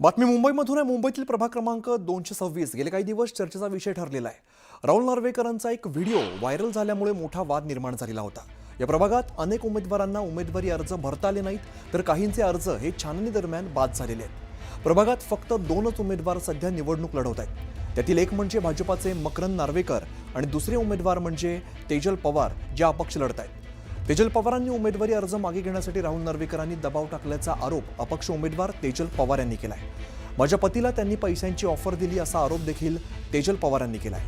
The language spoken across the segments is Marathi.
बातमी मुंबईमधून आहे। मुंबईतील प्रभाग क्रमांक 226 गेले काही दिवस चर्चेचा विषय ठरलेला आहे। राहुल नार्वेकरांचा एक व्हिडिओ व्हायरल झाल्यामुळे मोठा वाद निर्माण झालेला होता। या प्रभागात अनेक उमेदवारांना उमेदवारी अर्ज भरता आले नाहीत, तर काहींचे अर्ज हे छाननी दरम्यान बाद झालेले आहेत। प्रभागात फक्त 2च उमेदवार सध्या निवडणूक लढवत आहेत। त्यातील एक म्हणजे भाजपाचे मकरंद नार्वेकर आणि दुसरे उमेदवार म्हणजे तेजल पवार, जे अपक्ष लढत आहेत। तेजल पवारांनी उमेदवारी अर्ज मागे घेण्यासाठी राहुल नार्वेकरांनी दबाव टाकल्याचा आरोप अपक्ष उमेदवार तेजल पवार यांनी केलाय। माझ्या पतीला त्यांनी पैशांची ऑफर दिली असा आरोप देखील तेजल पवार यांनी केलाय।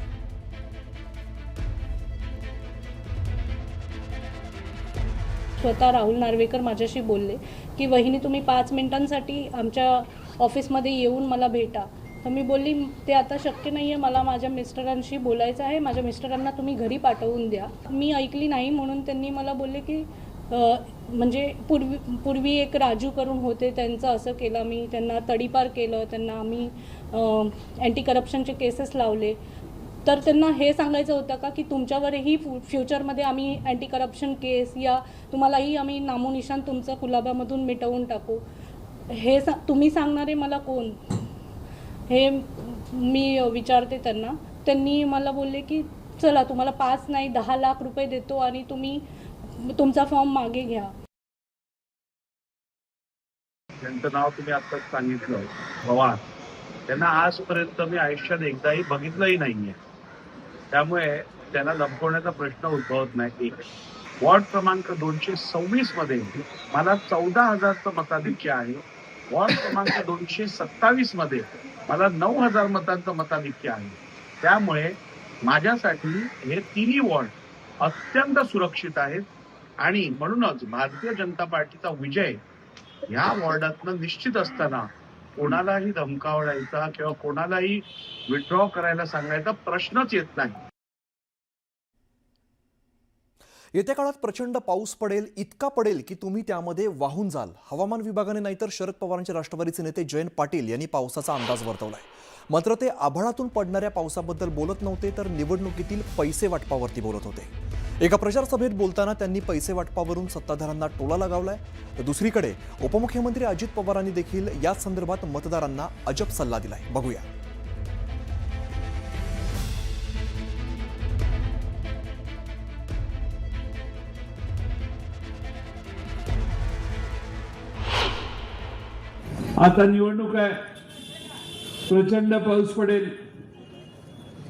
स्वतः राहुल नार्वेकर माझ्याशी बोलले की वहिनी तुम्ही 5 मिनिटांसाठी आमच्या ऑफिसमध्ये येऊन मला भेटा। तर मी बोलली ते आता शक्य नाही आहे, मला माझ्या मिस्टरांशी बोलायचं आहे, माझ्या मिस्टरांना तुम्ही घरी पाठवून द्या। मी ऐकली नाही म्हणून त्यांनी मला बोलले की म्हणजे पूर्वी एक राजू करून होते, त्यांचं असं केलं, मी त्यांना तडीपार केलं, त्यांना आम्ही अँटी करप्शनचे केसेस लावले। तर त्यांना हे सांगायचं होतं का की तुमच्यावरही फ्युचरमध्ये आम्ही अँटी करप्शन केस या तुम्हालाही आम्ही नामोनिशान तुमचं कुलाब्यामधून मिटवून टाकू। हे तुम्ही सांगणारे मला कोण, हे मी विचारते त्यांना। त्यांनी मला बोलले की चला तुम्हाला 5 नाही 10 लाख रुपये देतो आणि तुम्ही तुमचा फॉर्म मागे घ्या। त्यांचं नाव तुम्ही आत्ताच सांगितलं, पवार, त्यांना आजपर्यंत मी आयुष्यात एकदाही बघितलंही नाहीये, त्यामुळे त्यांना लपवण्याचा प्रश्न उद्भवत नाही। वॉर्ड क्रमांक 226 मध्ये मला 14,000चं मताधिक्य आहे। वॉर्ड क्रमांक 227 मध्ये मला 9,000 मतांचं मताधिक्य आहे। त्यामुळे माझ्यासाठी हे तिन्ही वॉर्ड अत्यंत सुरक्षित आहेत आणि म्हणूनच भारतीय जनता पार्टीचा विजय या वॉर्डातनं निश्चित असताना कोणालाही धमकावण्याचा किंवा कोणालाही विथड्रॉ करायला सांगायचा प्रश्नच येत नाही। येत्या काळात प्रचंड पाऊस पडेल, इतका पडेल की तुम्ही त्यामध्ये वाहून जाल। हवामान विभागाने नाहीतर शरद पवारांचे राष्ट्रवादीचे नेते जयंत पाटील यांनी पावसाचा अंदाज वर्तवलाय। मात्र ते आभाळातून पडणाऱ्या पावसाबद्दल बोलत नव्हते, तर निवडणुकीतील पैसे वाटपावरती बोलत होते। एका प्रचार सभेत बोलताना त्यांनी पैसे वाटपावरून सत्ताधाऱ्यांना टोला लगावलाय। तर दुसरीकडे उपमुख्यमंत्री अजित पवारांनी देखील या संदर्भात मतदारांना अजब सल्ला दिलाय। बघूया। आता निवडणूक आहे, प्रचंड पाऊस पडेल,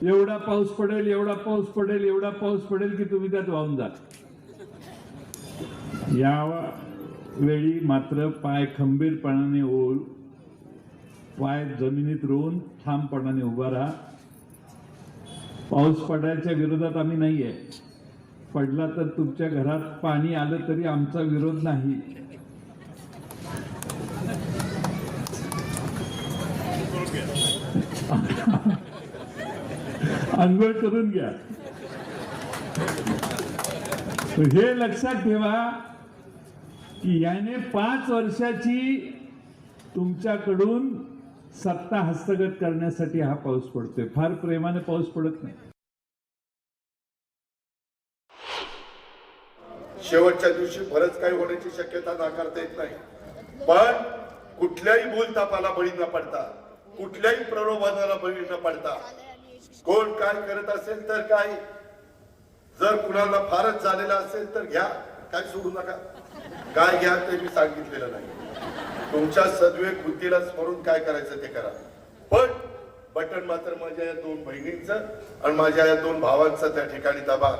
एवढा पाऊस पडेल, एवढा पाऊस पडेल, एवढा पाऊस पडेल की तुम्ही त्यात वाहून जाल। या वेळी मात्र पाय खंबीरपणाने ओळ, पाय जमिनीत रोवून ठामपणाने उभा राहा। पाऊस पडायच्या विरोधात आम्ही नाहीये, पडला तर तुमच्या घरात पाणी आलं तरी आमचा विरोध नाही। अंघोळ करून घ्या। हे लक्षात ठेवा की याने 5 वर्षाची तुमच्याकडून सत्ता हस्तगत करण्यासाठी हा पाऊस पडतोय, फार प्रेमाने पाऊस पडत नाही। शेवटच्या दिवशी बरंच काही होण्याची शक्यता नाकारता येत नाही, पण कुठल्याही भूलथापाला बळी न पडता, कुठल्याही प्रलोभनाला बळी न पडता, कोण काय करत असेल तर काय, जर कुणाला फारच झालेला असेल तर घ्या, काय सोडू नका। काय घ्या ते मी सांगितलेलं नाही, तुमच्या सद्विवेक बुद्धीला स्मरून काय करायचं ते करा, पण बटन मात्र माझ्या या 2 बहिणींचं आणि माझ्या या 2 भावांचं त्या ठिकाणी दाबा।